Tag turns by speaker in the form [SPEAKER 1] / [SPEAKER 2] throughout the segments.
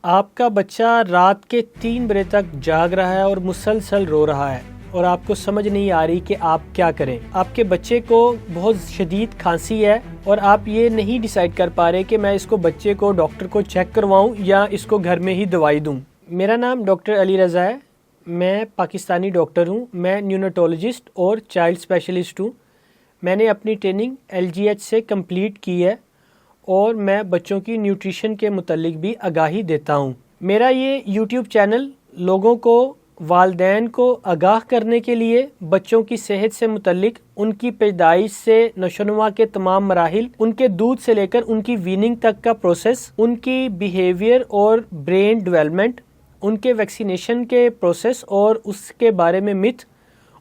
[SPEAKER 1] آپ کا بچہ رات کے 3 بجے تک جاگ رہا ہے اور مسلسل رو رہا ہے اور آپ کو سمجھ نہیں آ رہی کہ آپ کیا کریں. آپ کے بچے کو بہت شدید کھانسی ہے اور آپ یہ نہیں ڈیسائیڈ کر پا رہے کہ میں اس کو بچے کو ڈاکٹر کو چیک کرواؤں یا اس کو گھر میں ہی دوائی دوں. میرا نام ڈاکٹر علی رضا ہے. میں پاکستانی ڈاکٹر ہوں. میں نیوناٹولوجسٹ اور چائلڈ اسپیشلسٹ ہوں. میں نے اپنی ٹریننگ LGH سے کمپلیٹ کی ہے اور میں بچوں کی نیوٹریشن کے متعلق بھی آگاہی دیتا ہوں. میرا یہ YouTube چینل لوگوں کو، والدین کو آگاہ کرنے کے لیے بچوں کی صحت سے متعلق ان کی پیدائش سے نشوونما کے تمام مراحل، ان کے دودھ سے لے کر ان کی ویننگ تک کا پروسیس، ان کی بیہیویئر اور برین ڈیولپمنٹ، ان کے ویکسینیشن کے پروسیس اور اس کے بارے میں متھ،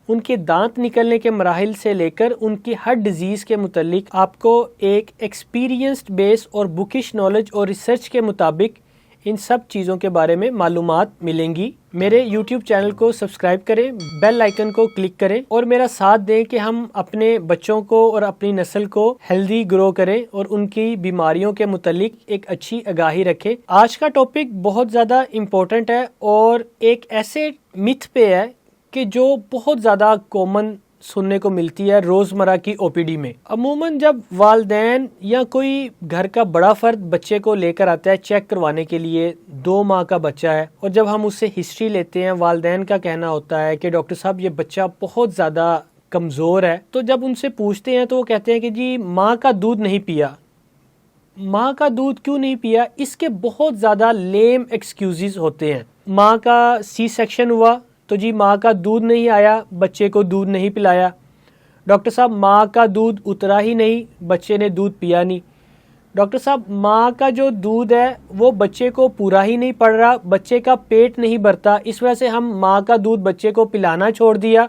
[SPEAKER 1] ان کے دانت نکلنے کے مراحل سے لے کر ان کی ہر ڈیزیز کے متعلق آپ کو ایک ایکسپیرینسڈ بیس اور بکش نالج اور ریسرچ کے مطابق ان سب چیزوں کے بارے میں معلومات ملیں گی. میرے YouTube چینل کو سبسکرائب کریں، بیل آئیکن کو کلک کریں اور میرا ساتھ دیں کہ ہم اپنے بچوں کو اور اپنی نسل کو ہیلدی گرو کریں اور ان کی بیماریوں کے متعلق ایک اچھی آگاہی رکھیں. آج کا ٹاپک بہت زیادہ امپورٹنٹ ہے اور ایک ایسے متھ پہ ہے کہ جو بہت زیادہ کامن سننے کو ملتی ہے روزمرہ کی OPD میں. عموماً جب والدین یا کوئی گھر کا بڑا فرد بچے کو لے کر آتا ہے چیک کروانے کے لیے، 2 ماہ کا بچہ ہے، اور جب ہم اس سے ہسٹری لیتے ہیں، والدین کا کہنا ہوتا ہے کہ ڈاکٹر صاحب یہ بچہ بہت زیادہ کمزور ہے. تو جب ان سے پوچھتے ہیں تو وہ کہتے ہیں کہ جی ماں کا دودھ نہیں پیا. ماں کا دودھ کیوں نہیں پیا؟ اس کے بہت زیادہ لیم ایکسکیوزز ہوتے ہیں. ماں کا سی سیکشن ہوا تو جی ماں کا دودھ نہیں آیا، بچے کو دودھ نہیں پلایا. ڈاکٹر صاحب ماں کا دودھ اترا ہی نہیں، بچے نے دودھ پیا نہیں. ڈاکٹر صاحب ماں کا جو دودھ ہے وہ بچے کو پورا ہی نہیں پڑ رہا، بچے کا پیٹ نہیں بھرتا، اس وجہ سے ہم ماں کا دودھ بچے کو پلانا چھوڑ دیا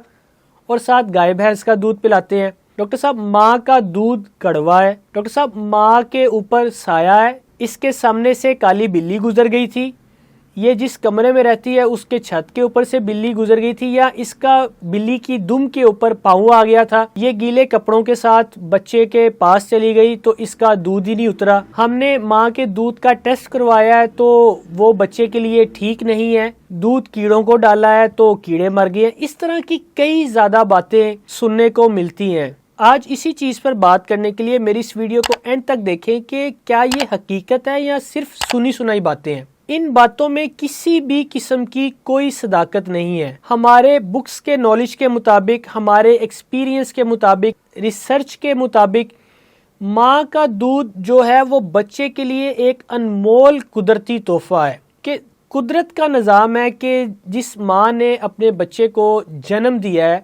[SPEAKER 1] اور ساتھ گائے بھینس کا دودھ پلاتے ہیں. ڈاکٹر صاحب ماں کا دودھ کڑوا ہے. ڈاکٹر صاحب ماں کے اوپر سایہ ہے، اس کے سامنے سے کالی بلی گزر گئی تھی، یہ جس کمرے میں رہتی ہے اس کے چھت کے اوپر سے بلی گزر گئی تھی، یا اس کا بلی کی دم کے اوپر پاؤں آ گیا تھا، یہ گیلے کپڑوں کے ساتھ بچے کے پاس چلی گئی تو اس کا دودھ ہی نہیں اترا. ہم نے ماں کے دودھ کا ٹیسٹ کروایا ہے تو وہ بچے کے لیے ٹھیک نہیں ہے، دودھ کیڑوں کو ڈالا ہے تو کیڑے مر گئے. اس طرح کی کئی زیادہ باتیں سننے کو ملتی ہیں. آج اسی چیز پر بات کرنے کے لیے میری اس ویڈیو کو اینڈ تک دیکھیں کہ کیا یہ حقیقت ہے یا صرف سنی سنائی باتیں ہیں. ان باتوں میں کسی بھی قسم کی کوئی صداقت نہیں ہے. ہمارے بکس کے نالج کے مطابق، ہمارے ایکسپیرینس کے مطابق، ریسرچ کے مطابق، ماں کا دودھ جو ہے وہ بچے کے لیے ایک انمول قدرتی تحفہ ہے. کہ قدرت کا نظام ہے کہ جس ماں نے اپنے بچے کو جنم دیا ہے،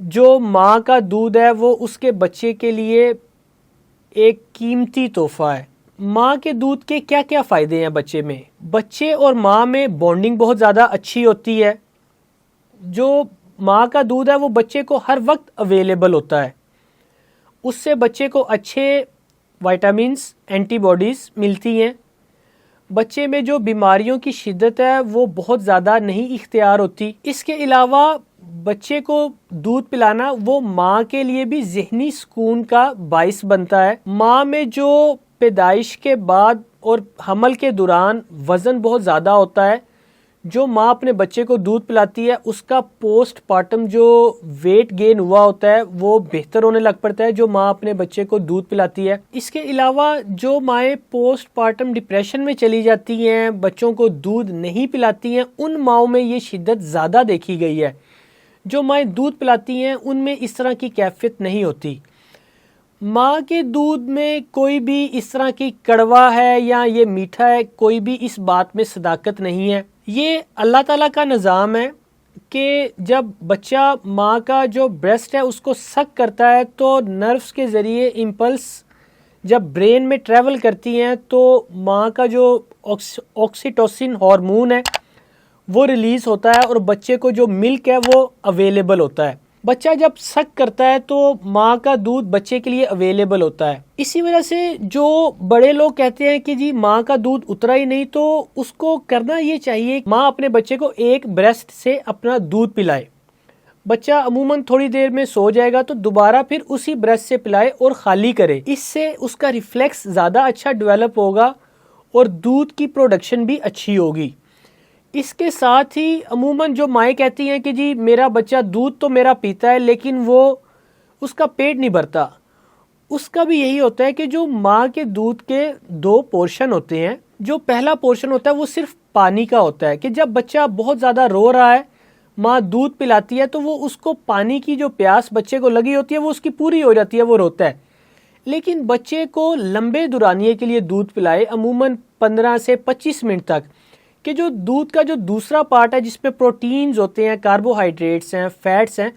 [SPEAKER 1] جو ماں کا دودھ ہے وہ اس کے بچے کے لیے ایک قیمتی تحفہ ہے. ماں کے دودھ کے کیا کیا فائدے ہیں بچے میں؟ بچے اور ماں میں بانڈنگ بہت زیادہ اچھی ہوتی ہے. جو ماں کا دودھ ہے وہ بچے کو ہر وقت اویلیبل ہوتا ہے، اس سے بچے کو اچھے وائٹامنس، اینٹی باڈیز ملتی ہیں. بچے میں جو بیماریوں کی شدت ہے وہ بہت زیادہ نہیں اختیار ہوتی. اس کے علاوہ بچے کو دودھ پلانا وہ ماں کے لیے بھی ذہنی سکون کا باعث بنتا ہے. ماں میں جو پیدائش کے بعد اور حمل کے دوران وزن بہت زیادہ ہوتا ہے، جو ماں اپنے بچے کو دودھ پلاتی ہے اس کا پوسٹ پارٹم جو ویٹ گین ہوا ہوتا ہے وہ بہتر ہونے لگ پڑتا ہے، جو ماں اپنے بچے کو دودھ پلاتی ہے. اس کے علاوہ جو مائیں پوسٹ پارٹم ڈپریشن میں چلی جاتی ہیں، بچوں کو دودھ نہیں پلاتی ہیں، ان ماؤں میں یہ شدت زیادہ دیکھی گئی ہے. جو مائیں دودھ پلاتی ہیں ان میں اس طرح کی کیفیت نہیں ہوتی. ماں کے دودھ میں کوئی بھی اس طرح کی کڑوا ہے یا یہ میٹھا ہے، کوئی بھی اس بات میں صداقت نہیں ہے. یہ اللہ تعالیٰ کا نظام ہے کہ جب بچہ ماں کا جو بریسٹ ہے اس کو سک کرتا ہے تو نروز کے ذریعے امپلس جب برین میں ٹریول کرتی ہیں تو ماں کا جو آکسیٹوسن ہارمون ہے وہ ریلیز ہوتا ہے اور بچے کو جو ملک ہے وہ اویلیبل ہوتا ہے. بچہ جب سک کرتا ہے تو ماں کا دودھ بچے کے لیے اویلیبل ہوتا ہے. اسی وجہ سے جو بڑے لوگ کہتے ہیں کہ جی ماں کا دودھ اترا ہی نہیں، تو اس کو کرنا یہ چاہیے ماں اپنے بچے کو ایک بریسٹ سے اپنا دودھ پلائے. بچہ عموماً تھوڑی دیر میں سو جائے گا تو دوبارہ پھر اسی بریسٹ سے پلائے اور خالی کرے. اس سے اس کا ریفلیکس زیادہ اچھا ڈیولپ ہوگا اور دودھ کی پروڈکشن بھی اچھی ہوگی۔ اس کے ساتھ ہی عموماً جو مائیں کہتی ہیں کہ جی میرا بچہ دودھ تو میرا پیتا ہے لیکن وہ اس کا پیٹ نہیں بھرتا، اس کا بھی یہی ہوتا ہے کہ جو ماں کے دودھ کے 2 پورشن ہوتے ہیں۔ جو پہلا پورشن ہوتا ہے وہ صرف پانی کا ہوتا ہے کہ جب بچہ بہت زیادہ رو رہا ہے، ماں دودھ پلاتی ہے تو وہ اس کو پانی کی جو پیاس بچے کو لگی ہوتی ہے وہ اس کی پوری ہو جاتی ہے، وہ روتا ہے۔ لیکن بچے کو لمبے دورانیے کے لیے دودھ پلائے عموماً 15 سے 25 منٹ تک، کہ جو دودھ کا جو دوسرا پارٹ ہے جس میں پروٹینز ہوتے ہیں، کاربوہائیڈریٹس ہیں، فیٹس ہیں،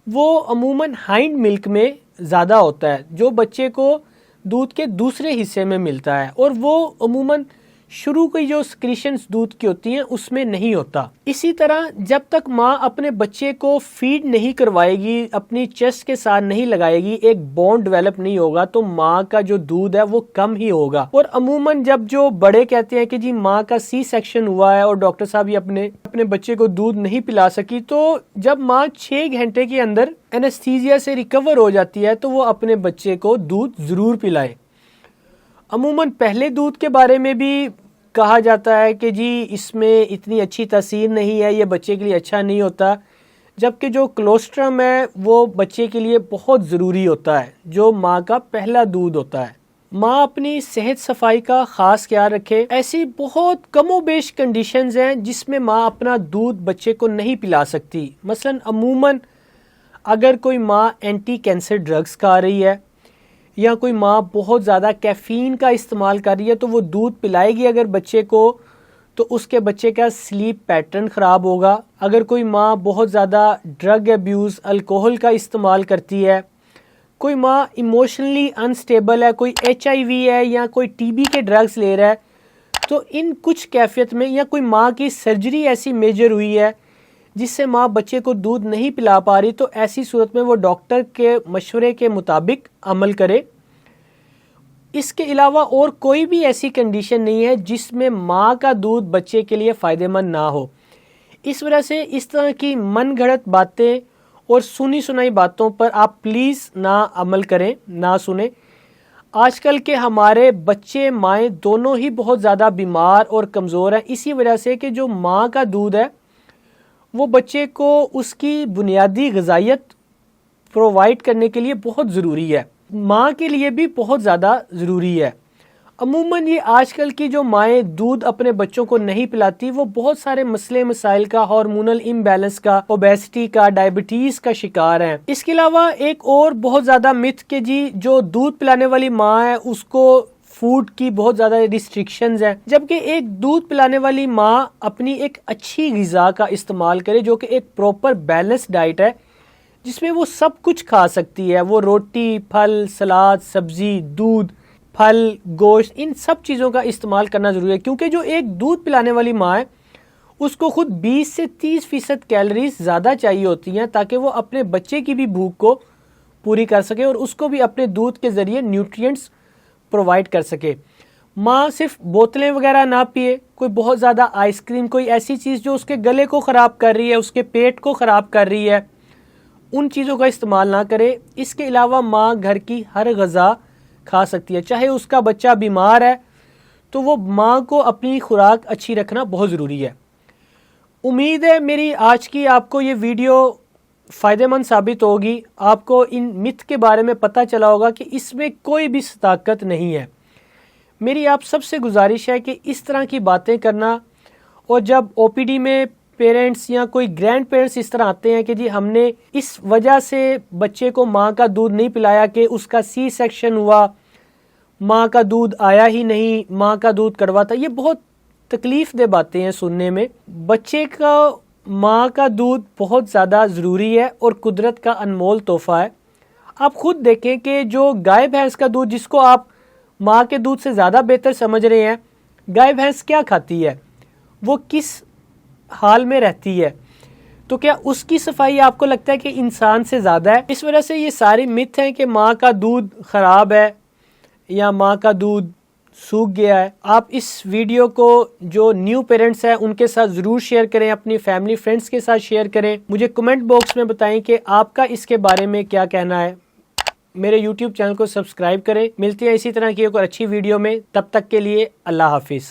[SPEAKER 1] وہ عموماً ہائنڈ ملک میں زیادہ ہوتا ہے جو بچے کو دودھ کے دوسرے حصے میں ملتا ہے، اور وہ عموماً شروع کی جو سکریشنز دودھ کی ہوتی ہیں اس میں نہیں ہوتا۔ اسی طرح جب تک ماں اپنے بچے کو فیڈ نہیں کروائے گی، اپنی چیسٹ کے ساتھ نہیں لگائے گی، ایک بونڈ ڈیولپ نہیں ہوگا تو ماں کا جو دودھ ہے وہ کم ہی ہوگا۔ اور عموماً جب جو بڑے کہتے ہیں کہ جی ماں کا سی سیکشن ہوا ہے اور ڈاکٹر صاحب یہ اپنے بچے کو دودھ نہیں پلا سکی، تو جب ماں 6 گھنٹے کے اندر اینستھیزیا سے ریکور ہو جاتی ہے تو وہ اپنے بچے کو دودھ ضرور پلائے۔ عموماً پہلے دودھ کے بارے میں بھی کہا جاتا ہے کہ جی اس میں اتنی اچھی تاثیر نہیں ہے، یہ بچے کے لیے اچھا نہیں ہوتا، جبکہ جو کلوسٹرم ہے وہ بچے کے لیے بہت ضروری ہوتا ہے، جو ماں کا پہلا دودھ ہوتا ہے۔ ماں اپنی صحت صفائی کا خاص خیال رکھے۔ ایسی بہت کم و بیش کنڈیشنز ہیں جس میں ماں اپنا دودھ بچے کو نہیں پلا سکتی۔ مثلاً عموماً اگر کوئی ماں اینٹی کینسر ڈرگز کھا رہی ہے، یا کوئی ماں بہت زیادہ کیفین کا استعمال کر رہی ہے تو وہ دودھ پلائے گی اگر بچے کو تو اس کے بچے کا سلیپ پیٹرن خراب ہوگا۔ اگر کوئی ماں بہت زیادہ ڈرگ ایبیوز، الکوہل کا استعمال کرتی ہے، کوئی ماں ایموشنلی انسٹیبل ہے، کوئی HIV ہے یا کوئی TB کے ڈرگز لے رہا ہے، تو ان کچھ کیفیت میں، یا کوئی ماں کی سرجری ایسی میجر ہوئی ہے جس سے ماں بچے کو دودھ نہیں پلا پا رہی، تو ایسی صورت میں وہ ڈاکٹر کے مشورے کے مطابق عمل کرے۔ اس کے علاوہ اور کوئی بھی ایسی کنڈیشن نہیں ہے جس میں ماں کا دودھ بچے کے لیے فائدہ مند نہ ہو۔ اس وجہ سے اس طرح کی من گھڑت باتیں اور سنی سنائی باتوں پر آپ پلیز نہ عمل کریں، نہ سنیں۔ آج کل کے ہمارے بچے مائیں دونوں ہی بہت زیادہ بیمار اور کمزور ہیں، اسی وجہ سے کہ جو ماں کا دودھ ہے وہ بچے کو اس کی بنیادی غذائیت پرووائڈ کرنے کے لیے بہت ضروری ہے، ماں کے لیے بھی بہت زیادہ ضروری ہے۔ عموماً یہ آج کل کی جو مائیں دودھ اپنے بچوں کو نہیں پلاتی وہ بہت سارے مسئلے مسائل کا، ہارمونل امبیلنس کا، اوبیسٹی کا، ڈائبٹیز کا شکار ہیں۔ اس کے علاوہ ایک اور بہت زیادہ متھ کہ جی جو دودھ پلانے والی ماں ہے اس کو فوڈ کی بہت زیادہ ریسٹرکشنز ہیں، جبکہ ایک دودھ پلانے والی ماں اپنی ایک اچھی غذا کا استعمال کرے جو کہ ایک پراپر بیلنس ڈائٹ ہے جس میں وہ سب کچھ کھا سکتی ہے۔ وہ روٹی، پھل، سلاد، سبزی، دودھ، پھل، گوشت، ان سب چیزوں کا استعمال کرنا ضروری ہے، کیونکہ جو ایک دودھ پلانے والی ماں ہے اس کو خود 20 سے 30% کیلریز زیادہ چاہیے ہوتی ہیں تاکہ وہ اپنے بچے کی بھی بھوک کو پوری کر سکے اور اس کو بھی اپنے دودھ کے ذریعے نیوٹرینٹس پرووائڈ کر سکے۔ ماں صرف بوتلیں وغیرہ نہ پیے، کوئی بہت زیادہ آئس کریم، کوئی ایسی چیز جو اس کے گلے کو خراب کر رہی ہے، اس کے پیٹ کو خراب کر رہی ہے، ان چیزوں کا استعمال نہ کرے۔ اس کے علاوہ ماں گھر کی ہر غذا کھا سکتی ہے، چاہے اس کا بچہ بیمار ہے تو وہ ماں کو اپنی خوراک اچھی رکھنا بہت ضروری ہے۔ امید ہے میری آج کی آپ کو یہ ویڈیو فائدہ مند ثابت ہوگی، آپ کو ان متھ کے بارے میں پتہ چلا ہوگا کہ اس میں کوئی بھی صداقت نہیں ہے۔ میری آپ سب سے گزارش ہے کہ اس طرح کی باتیں کرنا، اور جب OPD میں پیرنٹس یا کوئی گرینڈ پیرنٹس اس طرح آتے ہیں کہ جی ہم نے اس وجہ سے بچے کو ماں کا دودھ نہیں پلایا کہ اس کا سی سیکشن ہوا، ماں کا دودھ آیا ہی نہیں، ماں کا دودھ کڑوا تھا، یہ بہت تکلیف دہ باتیں ہیں سننے میں۔ بچے کا ماں کا دودھ بہت زیادہ ضروری ہے اور قدرت کا انمول تحفہ ہے۔ آپ خود دیکھیں کہ جو گائے بھینس کا دودھ جس کو آپ ماں کے دودھ سے زیادہ بہتر سمجھ رہے ہیں، گائے بھینس کیا کھاتی ہے، وہ کس حال میں رہتی ہے، تو کیا اس کی صفائی آپ کو لگتا ہے کہ انسان سے زیادہ ہے؟ اس وجہ سے یہ ساری متھ ہیں کہ ماں کا دودھ خراب ہے یا ماں کا دودھ سوکھ گیا ہے۔ آپ اس ویڈیو کو جو نیو پیرنٹس ہیں ان کے ساتھ ضرور شیئر کریں، اپنی فیملی فرینڈز کے ساتھ شیئر کریں، مجھے کمنٹ باکس میں بتائیں کہ آپ کا اس کے بارے میں کیا کہنا ہے۔ میرے YouTube چینل کو سبسکرائب کریں. ملتے ہیں اسی طرح کی ایک اور اچھی ویڈیو میں. تب تک کے لیے اللہ حافظ.